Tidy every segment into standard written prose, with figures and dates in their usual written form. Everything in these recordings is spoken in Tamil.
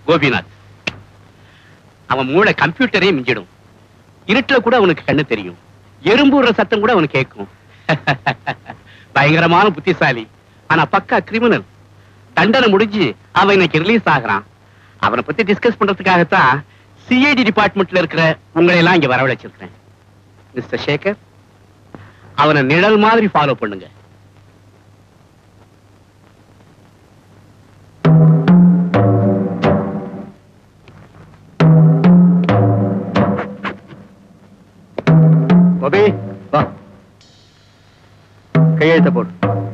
கோபிநாத். அவன் மூளை கம்ப்யூட்டரே மிஞ்சிடும். இருட்டுல கூட அவனுக்கு கண்ணு தெரியும். எறும்புற சத்தம் கூட அவனுக்கு கேட்கும். பயங்கரமான புத்திசாலி. ஆனா பக்கா கிரிமினல். தண்டனை முடிஞ்சு அவன் இன்னைக்கு ரிலீஸ் ஆகிறான். அவனை பத்தி டிஸ்கஸ் பண்றதுக்காகத்தான் சிஐடி டிபார்ட்மெண்ட்ல இருக்கிற உங்களை எல்லாம் இங்க வரவழைச்சிருக்கேன். மிஸ்டர் சேகர், அவனை நிழல் மாதிரி ஃபாலோ பண்ணுங்க. கோபி, வா. கையெழுத்த போடு.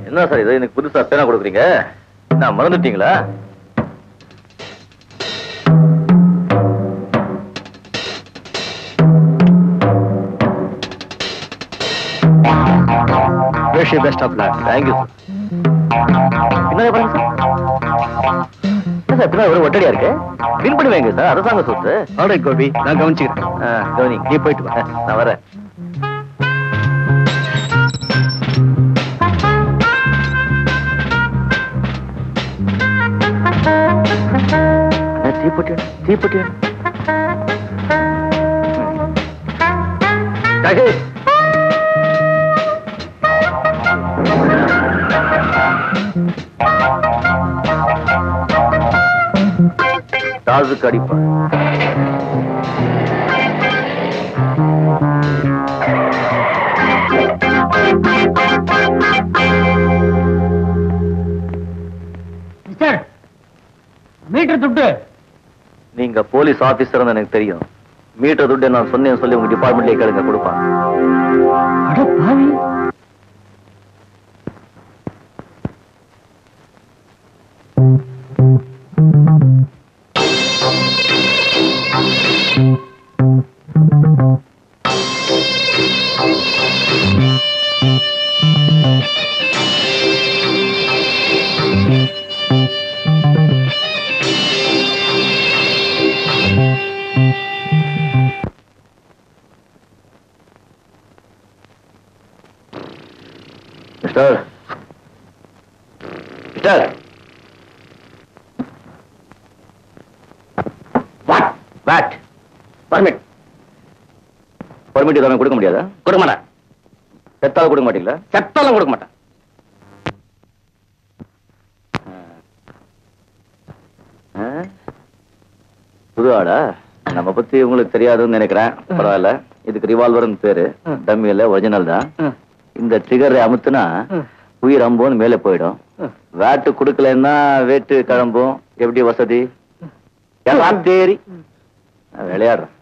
என்ன சார் இது, எனக்கு புதுசா பேனா கொடுக்குறீங்க? நான் மறந்துட்டீங்களா? Wish you best of luck. Thank you, sir. என்ன பாருங்க சார், சார் ஒரு ஒட்டடியா இருக்கு. பில் பண்ணுவேங்க சார், அரசாங்க சொத்து. ஆல்ரைட் கோபி, நான் கவனிச்சுக்கிறேன். கவனி, நீ போயிட்டு வா. நான் வரேன். தீப்பட்டி தாழ்வுக்கு அடிப்பா. மீட்டர் துட்டு. நீங்க போலீஸ் ஆபீசர் எனக்கு தெரியும். மீட்டர் துட்டு நான் சொன்னேன்னு சொல்லி உங்க டிபார்ட்மெண்ட்லயே கேளுங்க, கொடுப்பான். பர்மிட் எதாவது கொடுக்க முடியாதா? கொடுக்க மாட்டேன். செத்தாலும் கொடுக்க மாட்டீங்களா? செத்தாலும் கொடுக்க மாட்டேன். புது ஆடா? நம்ம பத்தி உங்களுக்கு தெரியாதுன்னு நினைக்கிறேன். பரவாயில்ல. இதுக்கு ரிவால்வர்னு பேரு. டம்மி இல்ல, ஒரிஜினல் தான். இந்த ட்ரிகரை அமுத்துனா உயிர் அம்போன்னு மேலே போயிடும். வேட்டு கொடுக்கலன்னா வேட்டு கிளம்பும். எப்படி வசதி? தேரி விளையாடுறோம்.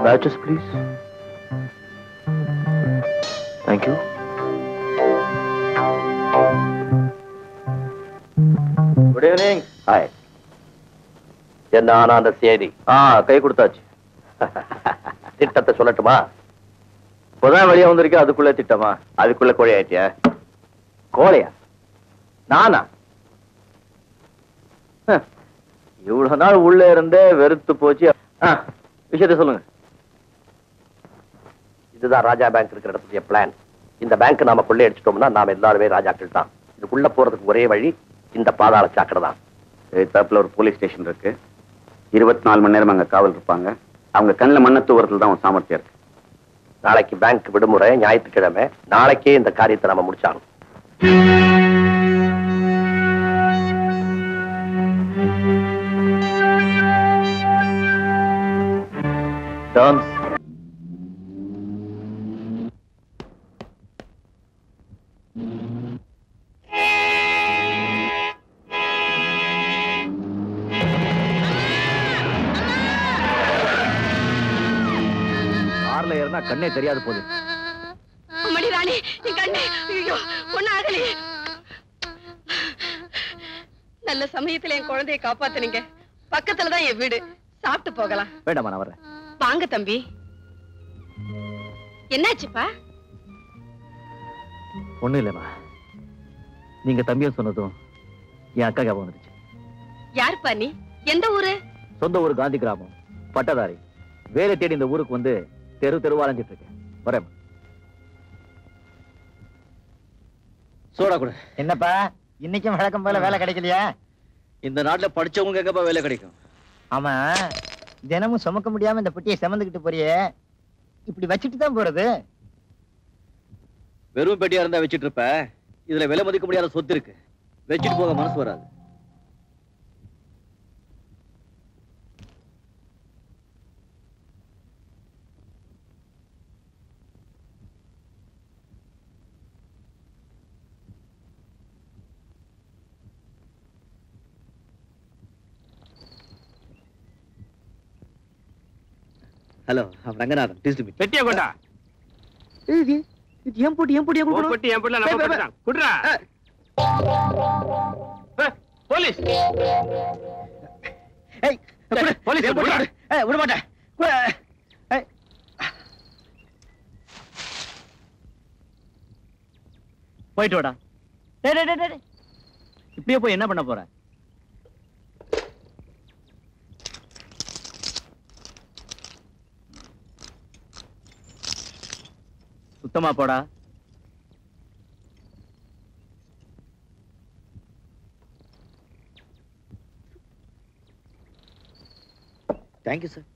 Batches, please. Thank you. Good evening. Hi. என்ன ஆனா அந்த சேதி? கை கொடுத்தாச்சு. திட்டத்தை சொல்லட்டுமா? இப்பதான் வெளியே வந்திருக்கேன், அதுக்குள்ள திட்டமா? அதுக்குள்ள கோழை ஆயிட்டியா? கோழையா? நானா? இவ்வளவு நாள் உள்ள இருந்தே வெறுத்து போச்சு. விஷயத்தை சொல்லுங்க. இதுதான் ராஜா பேங்க் இருக்கிற இடத்துடைய பிளான். இந்த பேங்க் நாம கொள்ளை அடிச்சிட்டோம்னா நாம எல்லாருமே ராஜாக்கள் தான். இதுக்குள்ள போறதுக்கு ஒரே வழி இந்த பாதாள சாக்கடை தான். தப்புல ஒரு போலீஸ் ஸ்டேஷன் இருக்கு. 24 மணி நேரம் அங்க காவல் இருப்பாங்க. அவங்க கண்ணில் மண்ண தூவறதுல தான் சாமர்த்தியம் இருக்கு. நாளைக்கு பேங்க் விடுமுறை, ஞாயிற்றுக்கிழமை. நாளைக்கே இந்த காரியத்தை நாம முடிச்சாலும். Done. கார்ல ஏறினா கண்ணே தெரியாது போது. அம்மாடி ராணி, நீ கண்ணே. ஐயோ, ஒண்ணு ஆகலையே. நல்ல சமயத்துல என் குழந்தையை காப்பாத்துனீங்க. பக்கத்துலதான் என் வீடு. சாப்பிட்டு போகலாம். வேண்டாமா, நான் வரேன். வாங்க தம்பி. என்னாச்சுப்பா? ஒண்ணும் இல்லைம்மா. நீங்க தம்பியா சொன்னதும் என் அக்கா ஞாபகம் வந்துருச்சு. யாருப்பா நீ? எந்த ஊரு? சொந்த ஊர் காந்தி கிராமம். பட்டதாரி. வேலை தேடி இந்த ஊருக்கு வந்து தெரு தெருவா அலைஞ்சிட்டு இருக்கேன். வரேன். சோடா கூட. என்னப்பா இன்னைக்கும் வழக்கம் போல வேலை கிடைக்கலையா? இந்த நாட்டுல படிச்சவங்க எங்கப்பா வேலை கிடைக்கும்? ஆமா, தினமும் சுமக்க முடியாம இந்த பெட்டியை சுமந்துக்கிட்டு போறியே, இப்படி வச்சுட்டு தான் போறது? வெறும் பெட்டியா இருந்தா வச்சிட்டு இருப்ப. இதுல விலை மதிக்க முடியாத சொத்து இருக்கு. வச்சுட்டு போக மனசு வராது. ஹலோ, ரங்கநாதன். பெட்டியா கொண்டா. ஏன் போட்டி பெட்டி என் பிள்ளை நம்ம போட்டுதான். குடுறா. போலீஸ் போலீஸ் விட மாட்டேன். போயிட்டு வாடா. இப்படியே போய் என்ன பண்ண போற? சுத்தமா போடா. Thank you sir.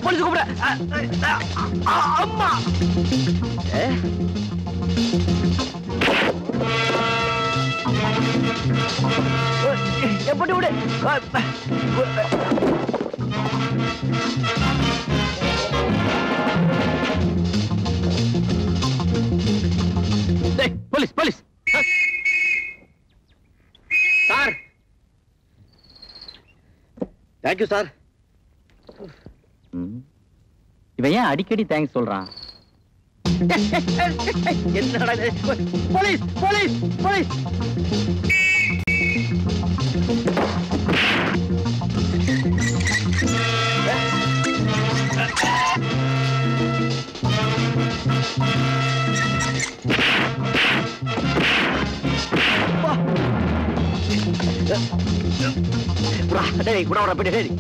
போலீஸ் கூப்பிட. அம்மா எப்படி விடு. Police police sir. Thank you sir. இவன் ஏன் அடிக்கடி தேங்க்ஸ் சொல்றான்? என்னடா போலீஸ் போலீஸ் போலீஸ். கூட வர போயிட்டு.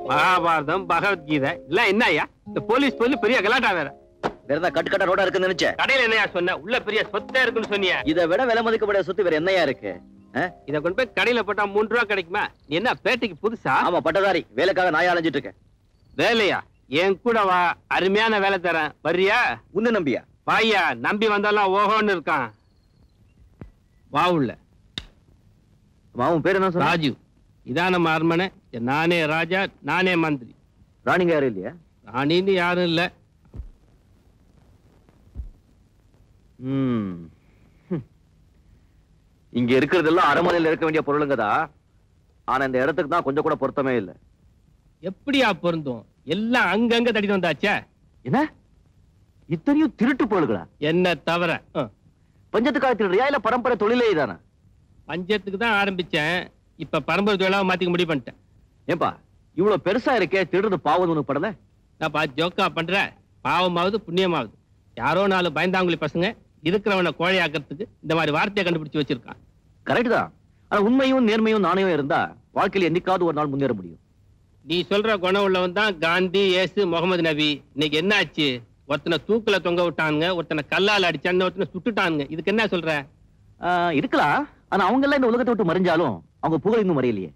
மகாபாரதம் பகவத்கீதை இல்ல என்ன ஐயா? இந்த போலீஸ் சொல்லி பெரிய கலாட்டா வேற. வேற ஏதாவது கட்டுக்கட்ட ரோடா இருக்குன்னு நினைச்சேன். கடையில என்னையா சொன்ன? உள்ள பெரிய சொத்தே இருக்குன்னு சொன்னியா? இதை விட விலை மதிக்க முடியாத சொத்து வேற என்னையா இருக்கு? இத கொண்டு போய் கடையில போட்டா 3 ரூபா கிடைக்குமா? நீ என்ன பேட்டைக்கு புதுசா? ஆமா, பட்டதாரி. வேலைக்காக நாயா அலைஞ்சிட்டு இருக்கேன். வேலையா? என் கூட வா, அருமையான வேலை தரேன். வர்றியா? உன்ன நம்பியா? வாயா, நம்பி வந்தாலும் ஓஹோன்னு இருக்கான். வா உள்ள. மாவன் பேர் என்ன சொன்ன? ராஜு. இதான் நம்ம அரண்மனை. நானே ராஜா, நானே மந்திரி. ராணிங்க யாரும் இல்லையா? ராணின்னு யாரும் இல்ல. இங்க இருக்கிறதெல்லாம் அரண்மனையில் இருக்க வேண்டிய பொருளுங்கதா. ஆனா இந்த இடத்துக்கு தான் கொஞ்சம் கூட பொருத்தமே இல்லை. எப்படியா பொருந்தும்? எல்லாம் அங்கங்க தடிட்டு வந்தாச்சே. என்ன இத்தனையும் திருட்டு பொருள்களா? என்ன தவிர பஞ்சத்துக்காக திருடுறியா இல்ல பரம்பரை தொழிலே தானே? பஞ்சத்துக்கு தான் ஆரம்பிச்சேன். இப்ப பரம்பரை தொழிலாக மாத்திக்க முடிவு பண்ணிட்டேன். ஏன்பா இவ்வளவு பெருசா இருக்கே, திருடுறது பாவம் உனக்கு படல? நான் ஜோக்கா பண்ற. பாவமாவது புண்ணியமாவது. யாரோ 4 பயந்தாங்குழி பசங்க இருக்கிறவனை கோழையாக்கிறதுக்கு இந்த மாதிரி வார்த்தையை கண்டுபிடிச்சு வச்சிருக்கான். கரெக்ட் தான். ஆனா உண்மையும் நேர்மையும் நாணயம் இருந்தா வாழ்க்கையில என்னைக்காவது ஒரு நாள் முன்னேற முடியும். நீ சொல்ற குணம் உள்ளவன் தான் காந்தி, இயேசு, முகமது நபி. இன்னைக்கு என்ன ஆச்சு? ஒருத்தனை தூக்குல தொங்க விட்டானுங்க, ஒருத்தனை கல்லால் அடிச்சான்னு, ஒருத்தனை சுட்டுட்டானுங்க. இதுக்கு என்ன சொல்ற? இருக்கலாம். ஆனா அவங்க எல்லாம் இந்த உலகத்தை விட்டு மறைஞ்சாலும் அவங்க புகழ் இன்னும் மறையலையே.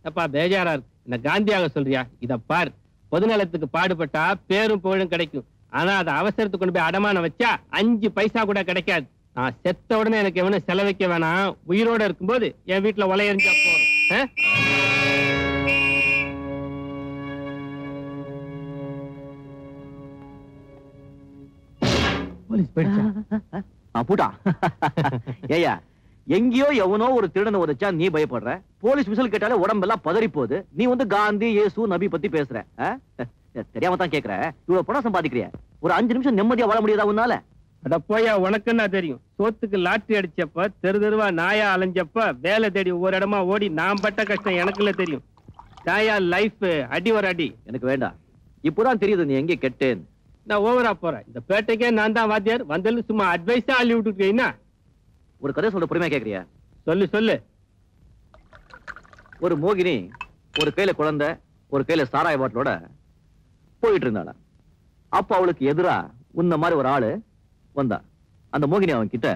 அப்பா பேஜாரா இருக்கு. என்ன காந்தியாக சொல்றியா? இத பார், பொதுநலத்துக்கு பாடுபட்டா பேரும் புகழும் கிடைக்கும். ஆனா அதை அவசரத்துக்கு கொண்டு போய் அடமான வச்சா 5 பைசா கூட கிடைக்காது. நான் செத்த உடனே எனக்கு எவனும் செலவைக்க வேணாம். உயிரோட இருக்கும்போது என் வீட்டுல உலையறிஞ்சா போறோம். போலீஸ் போயிடுச்சா? பூட்டா. ஏயா, எங்கேயோ எவனோ ஒரு திருடனை உதைச்சா நீ பயப்படுற, போலீஸ் விசில் கேட்டாலே உடம்பெல்லாம் பதறி போகுது. நீ வந்து காந்தி, இயேசு, நபி பத்தி பேசுற. தெரியாம தான் கேக்குற. இவ்வளவு பணம் சம்பாதிக்கிறிய, ஒரு 5 நிமிஷம் நிம்மதியா வாழ முடியாதா உன்னால? அட போயா, உனக்கு என்ன தெரியும்? சோத்துக்கு லாட்டரி அடிச்சப்ப, தெரு தெருவா நாயா அலைஞ்சப்ப, வேலை தேடி ஒவ்வொரு இடமா ஓடி நான் பட்ட கஷ்டம் எனக்குள்ள தெரியும். நாயா லைஃப் அடி ஒரு அடி. எனக்கு வேண்டாம். இப்போதான் தெரியுது நீ எங்கே கெட்டேன்னு. நான் ஓவரா போறேன். இந்த பேட்டைக்கே நான் தான் வாத்தியார். வந்தது சும்மா அட்வைஸா அள்ளி விட்டுருக்கீங்கன்னா. ஒரு கதை சொல்ற பொறுமையா கேக்குறியா? சொல்லு சொல்லு. ஒரு மோகினி ஒரு கையில குழந்தை, ஒரு கையில சாராய பாட்டிலோட போயிட்டு இருந்தாளா. அப்ப அவளுக்கு எதிரா உன்ன மாதிரி ஒரு ஆளு வந்தா. அந்த மோகினி அவன் கிட்ட,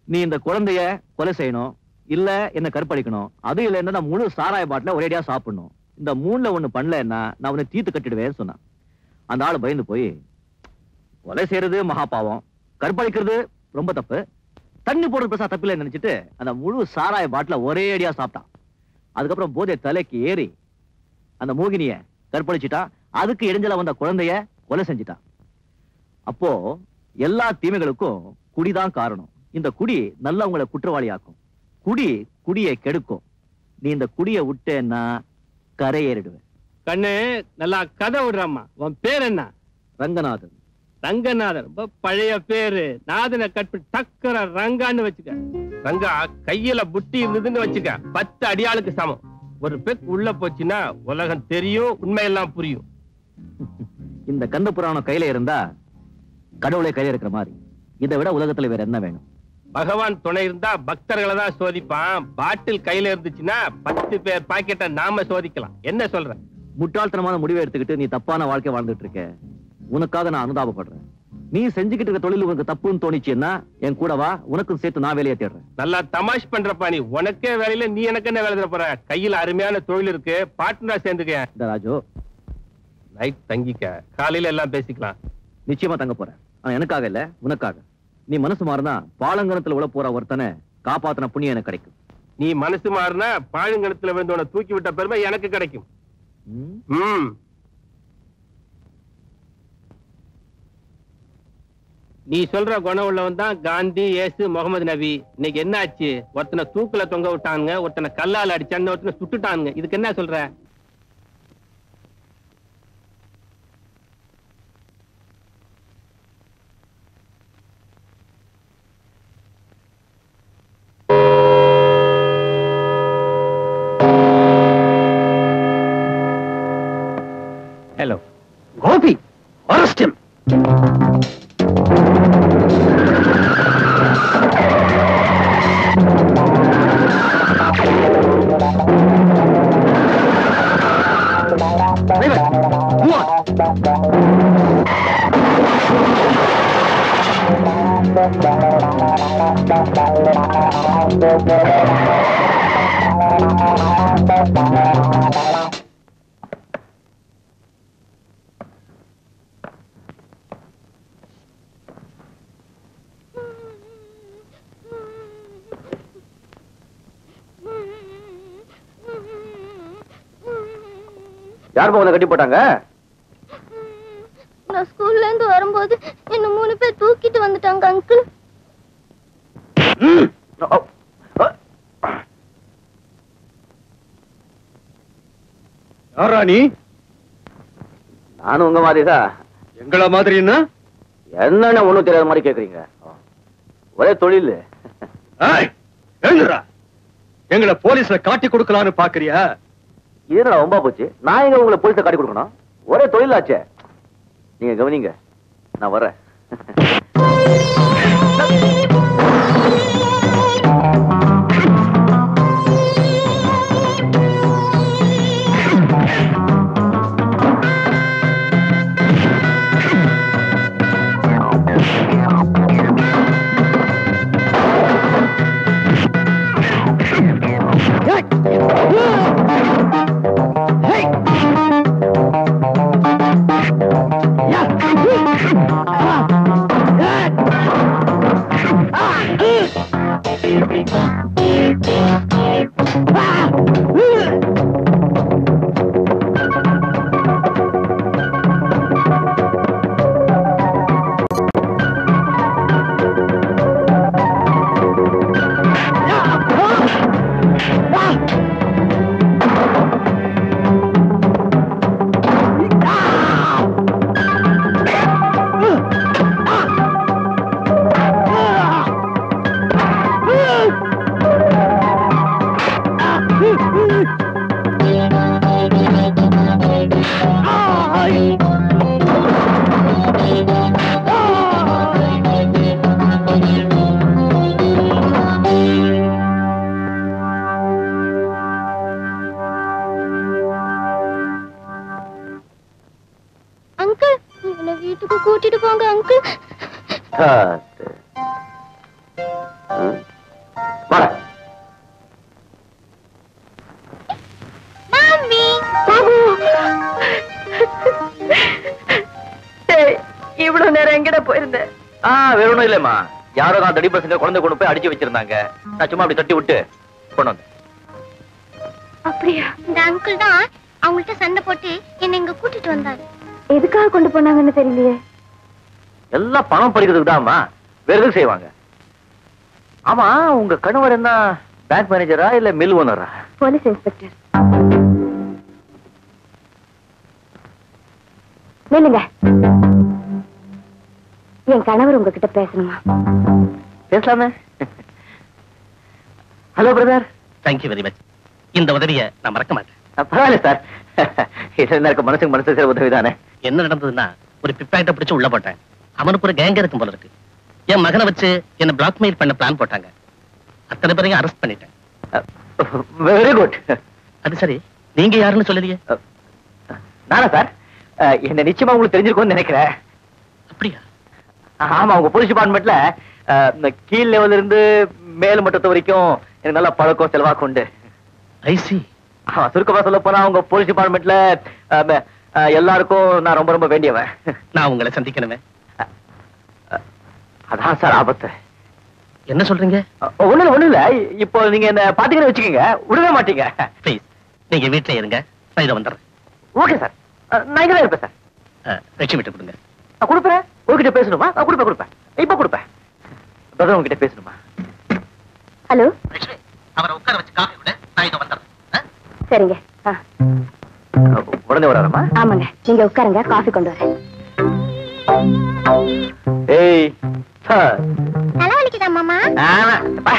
நீ இந்த குழந்தைய கொலை செய்யணும், இல்ல என்ன கற்பழிக்கணும், அது இல்லைன்னா நான் முழு சாராய பாட்டில ஒரேடியா சாப்பிடணும், இந்த 3ல ஒண்ணு பண்ணலன்னா நான் உன்னை தீர்த்து கட்டிடுவேன்னு சொன்னான். அந்த ஆளு பயந்து போய், கொலை செய்யறது மகா பாவம், கற்பழிக்கிறது ரொம்ப தப்பு, தண்ணி போடுறது பெருசா தப்பில்லை நினைச்சிட்டு அந்த முழு சாராய பாட்டில ஒரே அடியா சாப்பிட்டான். அதுக்கப்புறம் போதை தலைக்கு ஏறி அந்த மோகினிய கற்பழிச்சிட்டான். அதுக்கு இடைஞ்சல வந்த குழந்தைய கொலை செஞ்சிட்டான். அப்போ எல்லா தீமைகளுக்கும் குடிதான் காரணம். இந்த குடி நல்லவங்களை குற்றவாளியாக்கும். குடியை கெடுக்கும். நீ இந்த குடியை விட்டேன்னா கரையேறிடுவேன். கண்ணு நல்லா கதை விடுறாமா. உன் பேர் என்ன? ரங்கநாதன். ரங்கநாதன் ரொம்ப பழைய பேரு. நாதனை கற்பி டக்கர ரங்கான்னு வச்சுக்க. ரங்கா கையில புட்டி இருந்ததுன்னு வச்சுக்க, 10 அடியாளுக்கு சமம். ஒரு பெக் உள்ள போச்சுன்னா உலகம் தெரியும், உண்மையெல்லாம் புரியும். இந்த கந்த புராணம் கையில இருந்தா கடவுளை கையில இருக்கிற மாதிரி. இதை விட உலகத்துல வேற என்ன வேணும்? பகவான் துணை இருந்தா பக்தர்களை தான் சோதிப்பான். பாட்டில் கையில இருந்துச்சுன்னா 10 பேர் பாக்கெட்டை நாம சோதிக்கலாம். என்ன சொல்ற? முட்டாள்தனமான முடிவை எடுத்துக்கிட்டு நீ தப்பான வாழ்க்கை வாழ்ந்துட்டு இருக்க. உனக்காக நான் அனுதாபப்படுறேன். நீ செஞ்சுக்கிட்டு இருக்க தொழில் உனக்கு தப்புன்னு தோணிச்சுன்னா என் கூட வா, உனக்கும் சேர்த்து நான் வேலையை தேடுறேன். நல்லா தமாஷ் பண்றப்பா நீ. உனக்கே வேலையில நீ எனக்கு என்ன வேலை தர போற? கையில அருமையான தொழில் இருக்கு, பார்ட்னரா சேர்ந்துக்க. இந்த ராஜு, நைட் தங்கிக்க, காலையில எல்லாம் பேசிக்கலாம். நிச்சயமா தங்க போறேன். ஆனா எனக்காக இல்ல, உனக்காக. நீ மனசு மாறினா பாலங்கணத்துல உள்ள போற ஒருத்தனை காப்பாத்தின புண்ணியம் எனக்கு கிடைக்கும். நீ மனசு மாறினா பாழுங்கணத்துல விழுந்தவனை தூக்கி விட்ட பெருமை எனக்கு கிடைக்கும். நீ சொல்ற குணம் உள்ளவன் தான் காந்தி, இயேசு, முகமது நபி. இன்னைக்கு என்ன ஆச்சு? ஒருத்தனை தூக்குல தொங்க விட்டானுங்க, ஒருத்தனை கல்லால் அடிச்சாங்க, ஒருத்தனை சுட்டுட்டானுங்க. இதுக்கு என்ன சொல்ற? Hello. Gopi, arrest him. யாருப்பா உன்னை கட்டி போட்டாங்க? நான் ஸ்கூல்ல இருந்து வரும்போது என்ன 3 பேர் தூக்கிட்டு வந்துட்டாங்க அங்கிள். யாரா நீ? நானும் உங்க மாதிரிதான். எங்கள மாதிரின்னா என்னன்னு ஒண்ணும் தெரியாத மாதிரி கேக்குறீங்க. ஒரே தொழில். எழுந்துடா. எங்களை போலீஸ்ல காட்டி கொடுக்கலான்னு பாக்குறியா? இது ரொம்ப போச்சு. நான் எங்க உங்களை போலீஸை காட்டி கொடுக்கணும்? ஒரே தொழிலாச்சே. நீங்க கவனிங்க, நான் வரேன். அங்கிள் இவனை வீட்டுக்கு கூட்டிட்டு போங்க அங்கிள். காத்து. வாடா. மாமி இவ்வளவு நேரம் எங்கட போயிருந்த? வேற ஒண்ணும் இல்லம்மா, யாரோ நான் தடி பசங்க குழந்தை கொண்டு போய் அடிச்சு வச்சிருந்தாங்க. நான் சும்மா அப்படி தட்டி விட்டு கொண்டு வந்தேன். அப்படியா? இந்த அங்கிள் தான் அவங்கள்ட்ட சண்டை போட்டு என்ன இங்க கூட்டிட்டு வந்தாரு. எதுக்காக கொண்டு போனாங்கன்னு தெரியலையே. எல்லாம் பணம் பறிக்கிறதுக்கு தான்மா, வேற எதுவும் செய்வாங்க. ஆமா, உங்க கணவர் என்ன பேங்க் மேனேஜரா இல்ல மில் ஓனரா? Police inspector. நில்லுங்க, என் கணவர் உங்ககிட்ட பேசணுமா? பேசலாமே. Hello brother. Thank you very much. இந்த உதவியை நான் மறக்க மாட்டேன். பரவாயில்ல சார், இது என்ன இருக்க, மனசுக்கு மனசு செய்ற உதவிதானே. என்ன நடந்ததுன்னா, ஒரு பிப்பாயிட்ட பிடிச்சு உள்ள போட்டேன். அவனுக்கு ஒரு கேங்க இருக்கும் போல இருக்கு. என் மகனை வச்சு என்ன பிளாக்மெயில் பண்ண பிளான் போட்டாங்க. அத்தனை பேரையும் அரெஸ்ட் பண்ணிட்டேன். Very good. அது சரி, நீங்க யாருன்னு சொல்லலையே? நானா சார்? என்ன நிச்சயமா உங்களுக்கு தெரிஞ்சிருக்கும்னு நினைக்கிறேன். அப்படியா? ஆமா, உங்க போலீஸ் டிபார்ட்மெண்ட்ல இந்த கீழ் லெவல்ல இருந்து மேல் மட்டத்து வரைக்கும் எனக்கு நல்ல பழக்கம் செலவாக்கு உண்டு. ஐசி. சுருக்கமா சொல்ல போனா உங்க போலீஸ் டிபார்ட்மெண்ட்ல எல்லாருக்கும் நான் ரொம்ப ரொம்ப வேண்டியவன். நான் உங்களை சந்திக்கணுமே. அதான் சார் ஆபத்து. என்ன சொல்றீங்க? ஒண்ணு இல்ல, இப்போ நீங்க என்ன பாத்தீங்கன்னு வச்சுக்கோங்க, விடவே மாட்டீங்க. ப்ளீஸ், நீங்க வீட்டுல இருங்க, நான் இதை வந்துடுறேன். ஓகே சார், நான் இங்க தான் இருப்பேன் சார். லட்சுமி விட்டு கொடுங்க. நான் கொடுப்பேன். உங்ககிட்ட பேசணுமா? நான் கொடுப்பேன். இப்ப கொடுப்பேன். பிரதர் உங்ககிட்ட பேசணுமா? ஹலோ. லட்சுமி, அவரை உட்கார வச்சு காஃபி விட, நான் இதை வந்துடுறேன். சரிங்க. உடனே வராமா? ஆமாங்க, நீங்க உட்காருங்க, காஃபி கொண்டு வரேன். ஏய் சார், தலைவலிக்குதா மாமா? ஆமா பா.